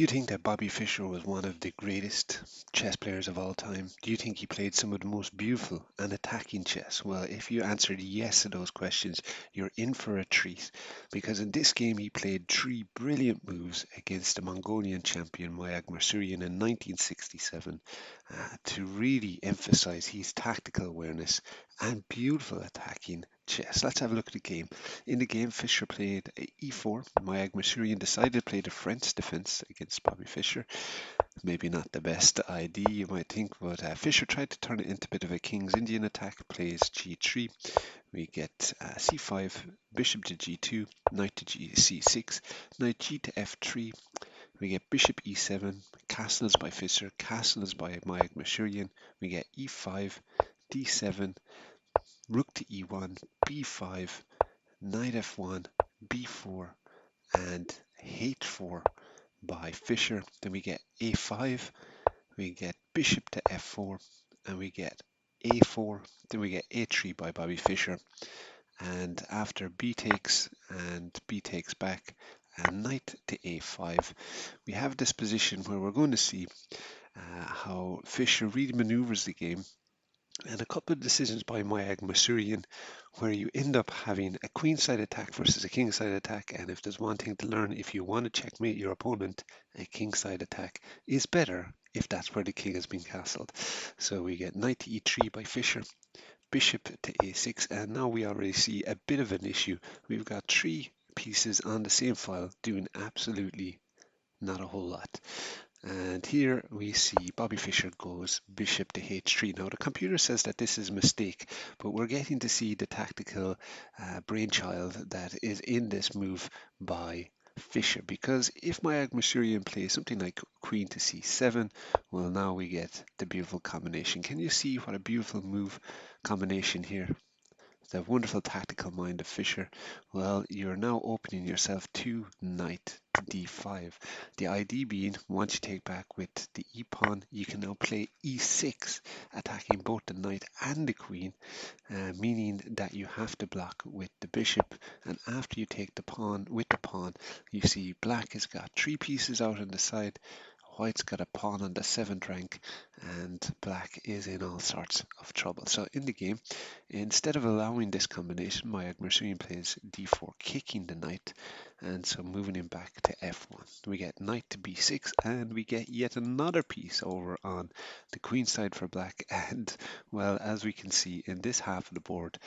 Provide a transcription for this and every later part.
Do you think that Bobby Fischer was one of the greatest chess players of all time? Do you think he played some of the most beautiful and attacking chess? Well, if you answered yes to those questions, you're in for a treat because in this game he played three brilliant moves against the Mongolian champion Myagmarsuren in 1967 to really emphasize his tactical awareness and beautiful attacking chess. Let's have a look at the game. In the game, Fischer played e4. Myagmarsuren decided to play the French defense against Bobby Fischer. Maybe not the best idea, you might think, but Fischer tried to turn it into a bit of a King's Indian attack. Plays g3. We get c5, bishop to g2, knight to c6, knight g to f3. We get bishop e7, castles by Fischer, castles by Myagmarsuren. We get e5, d7, rook to e1, b5, knight f1, b4, and h4 by Fischer. Then we get a5, we get bishop to f4, and we get a4. Then we get a3 by Bobby Fischer. And after b takes and b takes back, and knight to a5, we have this position where we're going to see how Fischer really maneuvers the game, and a couple of decisions by Myagmarsuren where you end up having a queenside attack versus a kingside attack. And if there's one thing to learn, if you want to checkmate your opponent, a kingside attack is better if that's where the king has been castled. So we get knight to e3 by Fischer, bishop to a6, and now we already see a bit of an issue. We've got three pieces on the same file doing absolutely not a whole lot. And here we see Bobby Fischer goes bishop to h3. Now the computer says that this is a mistake, but we're getting to see the tactical brainchild that is in this move by Fischer, because if Myagmarsuren plays something like queen to c7, well, now we get the beautiful combination. Can you see what a beautiful move combination here? The wonderful tactical mind of Fischer. Well, you're now opening yourself to knight to d5. The idea being, once you take back with the e pawn, you can now play e6, attacking both the knight and the queen, meaning that you have to block with the bishop. And after you take the pawn with the pawn, you see black has got three pieces out on the side. White's got a pawn on the 7th rank, and black is in all sorts of trouble. So in the game, instead of allowing this combination, Myagmarsuren plays d4, kicking the knight, and so moving him back to f1. We get knight to b6, and we get yet another piece over on the queen side for black. And, well, as we can see in this half of the board,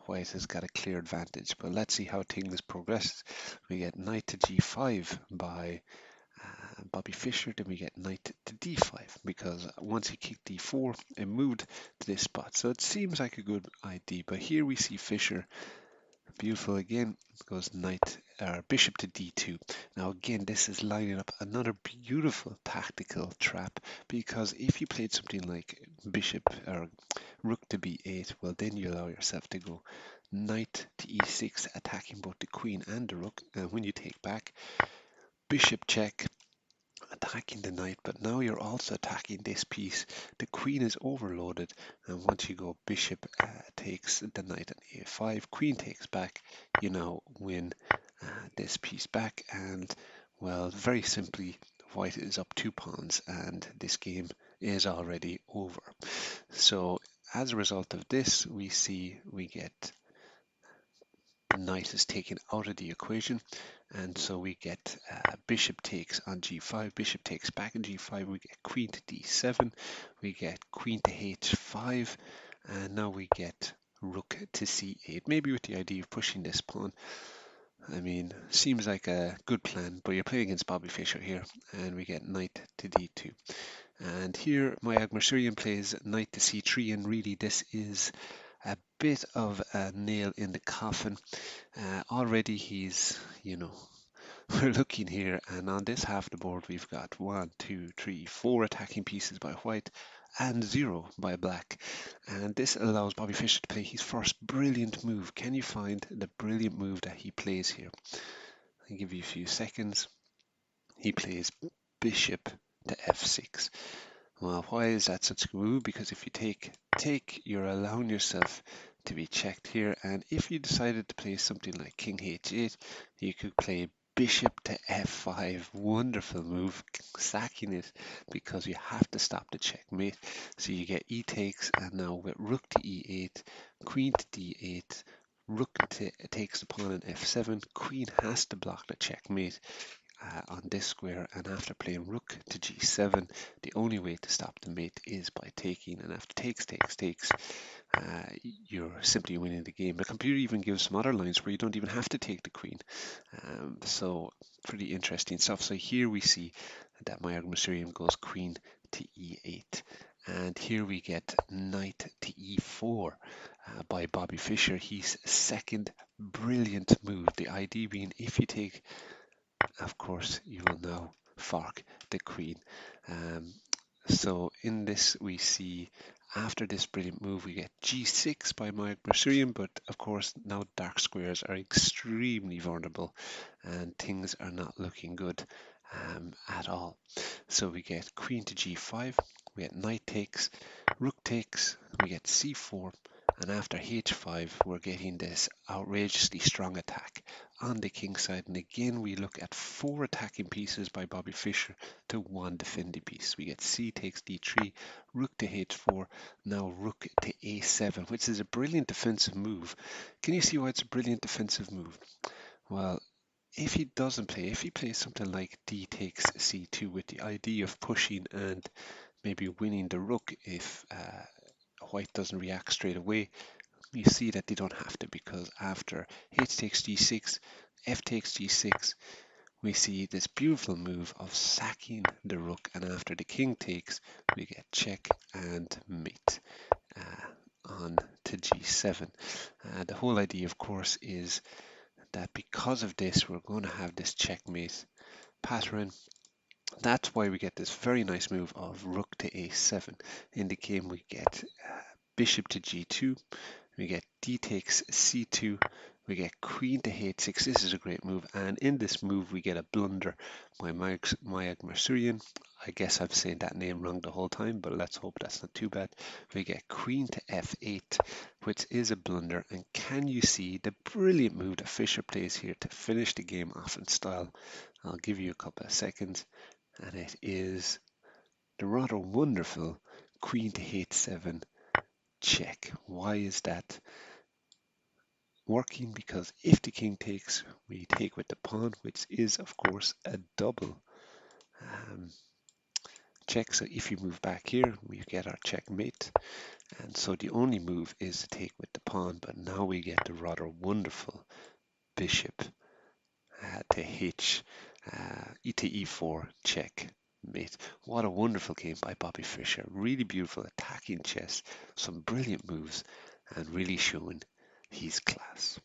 white has got a clear advantage. But let's see how things progress. We get knight to g5 by Bobby Fischer. Then we get knight to d5, because once he kicked d4, it moved to this spot. So it seems like a good idea, but here we see Fischer, beautiful again, goes knight or bishop to d2. Now again, this is lining up another beautiful tactical trap, because if you played something like bishop or rook to b8, well, then you allow yourself to go knight to e6, attacking both the queen and the rook. And when you take back, bishop check, attacking the knight, but now you're also attacking this piece. The queen is overloaded, and once you go bishop takes the knight on a5, queen takes back, you now win this piece back. And, well, very simply, white is up 2 pawns, and this game is already over. So as a result of this, we see we get the knight is taken out of the equation, and so we get bishop takes on g5, bishop takes back on g5, we get queen to d7, we get queen to h5, and now we get rook to c8, maybe with the idea of pushing this pawn. I mean, seems like a good plan, but you're playing against Bobby Fischer here, and we get knight to d2. And here Myagmarsuren plays knight to c3, and really this is a bit of a nail in the coffin. Already he's, we're looking here, and on this half of the board we've got 1, 2, 3, 4 attacking pieces by white and 0 by black. And this allows Bobby Fischer to play his first brilliant move. Can you find the brilliant move that he plays here? I'll give you a few seconds. He plays bishop to f6. Well, why is that such a move? Because if you take, you're allowing yourself to be checked here. And if you decided to play something like king h8, you could play bishop to f5, wonderful move, sacking it because you have to stop the checkmate. So you get e takes, and now with rook to e8, queen to d8, rook takes the pawn on f7, queen has to block the checkmate on this square, and after playing rook to g7, the only way to stop the mate is by taking, and after takes, you're simply winning the game. The computer even gives some other lines where you don't even have to take the queen. So pretty interesting stuff. So here we see that Myagmarsuren goes queen to e8. And here we get knight to e4 by Bobby Fischer. His second brilliant move. The idea being if you take, of course, you will now fork the queen. So in this we see after this brilliant move we get g6 by Myagmarsuren, but of course now dark squares are extremely vulnerable and things are not looking good at all. So we get queen to g5, we get knight takes, rook takes, we get c4, and after h5 we're getting this outrageously strong attack on the king side, and again we look at 4 attacking pieces by Bobby Fischer to 1 defending piece. We get c takes d3, rook to h4, now rook to a7, which is a brilliant defensive move. Can you see why it's a brilliant defensive move? Well, if he plays something like d takes c2 with the idea of pushing and maybe winning the rook if white doesn't react straight away, you see that they don't have to, because after h takes g6, f takes g6, we see this beautiful move of sacking the rook, and after the king takes, we get check and mate on to g7. The whole idea, of course, is that because of this, we're going to have this checkmate pattern. That's why we get this very nice move of rook to a7. In the game, we get bishop to g2, we get d takes c2, we get queen to h6. This is a great move, and in this move we get a blunder by Myagmarsuren. I guess I'm saying that name wrong the whole time, but let's hope that's not too bad. We get queen to f8, which is a blunder, and can you see the brilliant move that Fischer plays here to finish the game off in style? I'll give you a couple of seconds, and it is the rather wonderful queen to h7 check. Why is that working? Because if the king takes, we take with the pawn, which is of course a double check. So if you move back here, we get our checkmate, and so the only move is to take with the pawn, but now we get the rather wonderful bishop to h e to e4 check mate. What a wonderful game by Bobby Fischer. Really beautiful attacking chess, some brilliant moves, and really showing his class.